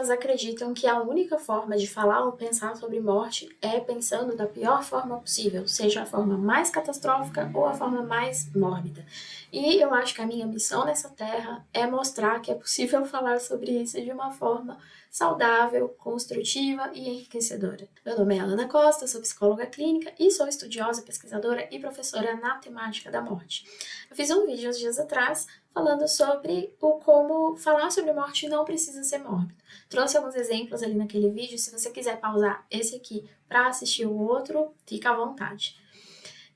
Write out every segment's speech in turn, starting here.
pessoas acreditam que a única forma de falar ou pensar sobre morte é pensando da pior forma possível, seja a forma mais catastrófica ou a forma mais mórbida. E eu acho que a minha missão nessa terra é mostrar que é possível falar sobre isso de uma forma saudável, construtiva e enriquecedora. Meu nome é Ana Costa, sou psicóloga clínica e sou estudiosa, pesquisadora e professora na temática da morte. Eu fiz um vídeo uns dias atrás falando sobre o como falar sobre morte não precisa ser mórbido. Trouxe alguns exemplos ali naquele vídeo, se você quiser pausar esse aqui para assistir o outro, fica à vontade.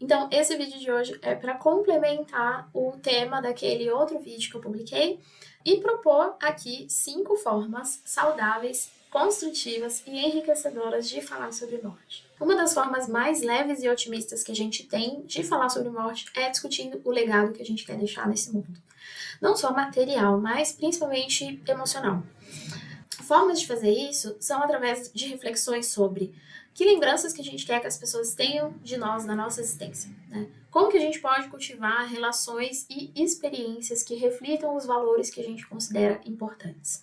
Então, esse vídeo de hoje é para complementar o tema daquele outro vídeo que eu publiquei e propor aqui 5 formas saudáveis, construtivas e enriquecedoras de falar sobre morte. Uma das formas mais leves e otimistas que a gente tem de falar sobre morte é discutindo o legado que a gente quer deixar nesse mundo. Não só material, mas principalmente emocional. Formas de fazer isso são através de reflexões sobre que lembranças que a gente quer que as pessoas tenham de nós, na nossa existência, né? Como que a gente pode cultivar relações e experiências que reflitam os valores que a gente considera importantes.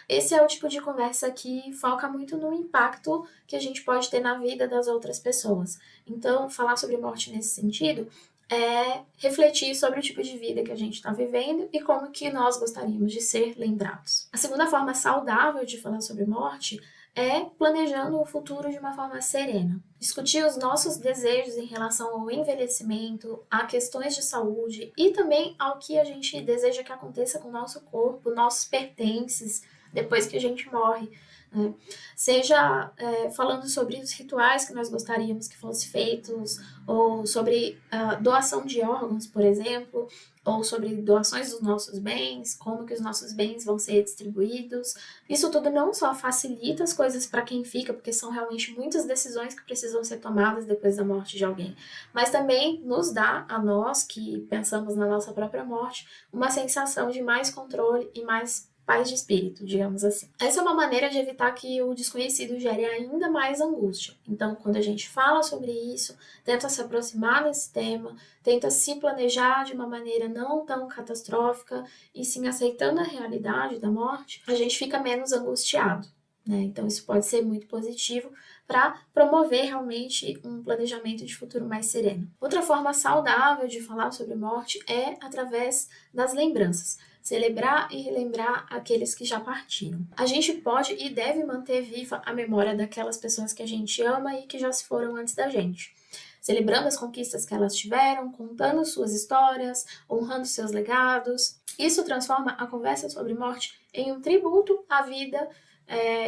Esse é o tipo de conversa que foca muito no impacto que a gente pode ter na vida das outras pessoas. Então, falar sobre morte nesse sentido é refletir sobre o tipo de vida que a gente está vivendo e como que nós gostaríamos de ser lembrados. A segunda forma saudável de falar sobre morte é planejando o futuro de uma forma serena. Discutir os nossos desejos em relação ao envelhecimento, a questões de saúde e também ao que a gente deseja que aconteça com o nosso corpo, nossos pertences, depois que a gente morre. Né? Seja falando sobre os rituais que nós gostaríamos que fossem feitos, ou sobre doação de órgãos, por exemplo, ou sobre doações dos nossos bens, como que os nossos bens vão ser distribuídos. Isso tudo não só facilita as coisas para quem fica, porque são realmente muitas decisões que precisam ser tomadas depois da morte de alguém, mas também nos dá, a nós que pensamos na nossa própria morte, uma sensação de mais controle e mais paz de espírito, digamos assim. Essa é uma maneira de evitar que o desconhecido gere ainda mais angústia. Então, quando a gente fala sobre isso, tenta se aproximar desse tema, tenta se planejar de uma maneira não tão catastrófica e sim aceitando a realidade da morte, a gente fica menos angustiado. Né? Então, isso pode ser muito positivo para promover realmente um planejamento de futuro mais sereno. Outra forma saudável de falar sobre morte é através das lembranças. Celebrar e relembrar aqueles que já partiram. A gente pode e deve manter viva a memória daquelas pessoas que a gente ama e que já se foram antes da gente. Celebrando as conquistas que elas tiveram, contando suas histórias, honrando seus legados. Isso transforma a conversa sobre morte em um tributo à vida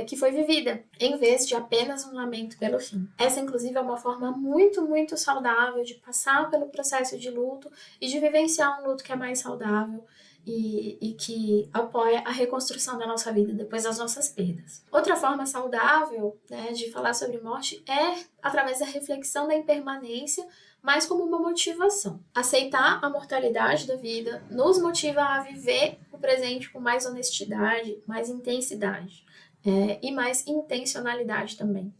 que foi vivida, em vez de apenas um lamento pelo fim. Essa, inclusive, é uma forma muito, muito saudável de passar pelo processo de luto e de vivenciar um luto que é mais saudável e que apoia a reconstrução da nossa vida depois das nossas perdas. Outra forma saudável, né, de falar sobre morte é através da reflexão da impermanência, mas como uma motivação. Aceitar a mortalidade da vida nos motiva a viver o presente com mais honestidade, mais intensidade e mais intencionalidade também.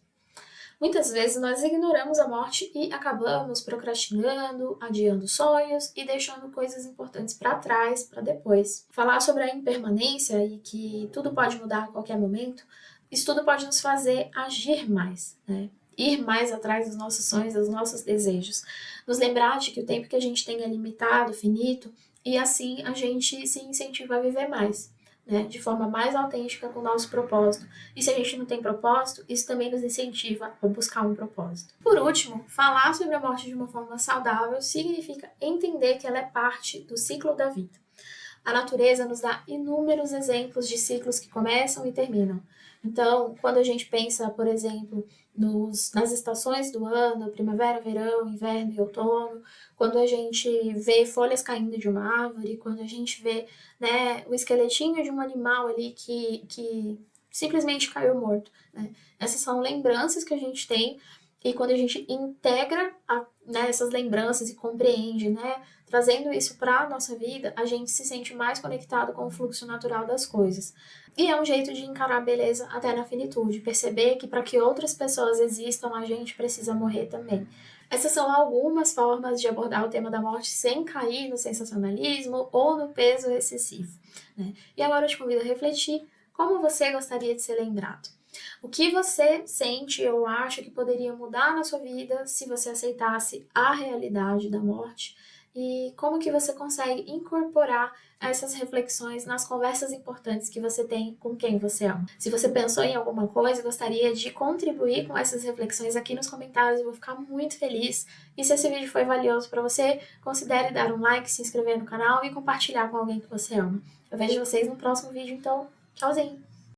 Muitas vezes nós ignoramos a morte e acabamos procrastinando, adiando sonhos e deixando coisas importantes para trás, para depois. Falar sobre a impermanência e que tudo pode mudar a qualquer momento, isso tudo pode nos fazer agir mais, né? Ir mais atrás dos nossos sonhos, dos nossos desejos. Nos lembrar de que o tempo que a gente tem é limitado, finito, e assim a gente se incentiva a viver mais. Né, de forma mais autêntica com o nosso propósito. E se a gente não tem propósito, isso também nos incentiva a buscar um propósito. Por último, falar sobre a morte de uma forma saudável significa entender que ela é parte do ciclo da vida. A natureza nos dá inúmeros exemplos de ciclos que começam e terminam. Então, quando a gente pensa, por exemplo, nas estações do ano, primavera, verão, inverno e outono, quando a gente vê folhas caindo de uma árvore, quando a gente vê, né, o esqueletinho de um animal ali que simplesmente caiu morto. Né? Essas são lembranças que a gente tem e quando a gente integra essas lembranças e compreende, né, trazendo isso para a nossa vida, a gente se sente mais conectado com o fluxo natural das coisas. E é um jeito de encarar a beleza até na finitude, perceber que para que outras pessoas existam, a gente precisa morrer também. Essas são algumas formas de abordar o tema da morte sem cair no sensacionalismo ou no peso excessivo. Né? E agora eu te convido a refletir como você gostaria de ser lembrado. O que você sente ou acha que poderia mudar na sua vida se você aceitasse a realidade da morte? E como que você consegue incorporar essas reflexões nas conversas importantes que você tem com quem você ama. Se você pensou em alguma coisa e gostaria de contribuir com essas reflexões aqui nos comentários, eu vou ficar muito feliz. E se esse vídeo foi valioso para você, considere dar um like, se inscrever no canal e compartilhar com alguém que você ama. Eu vejo vocês no próximo vídeo, então, tchauzinho!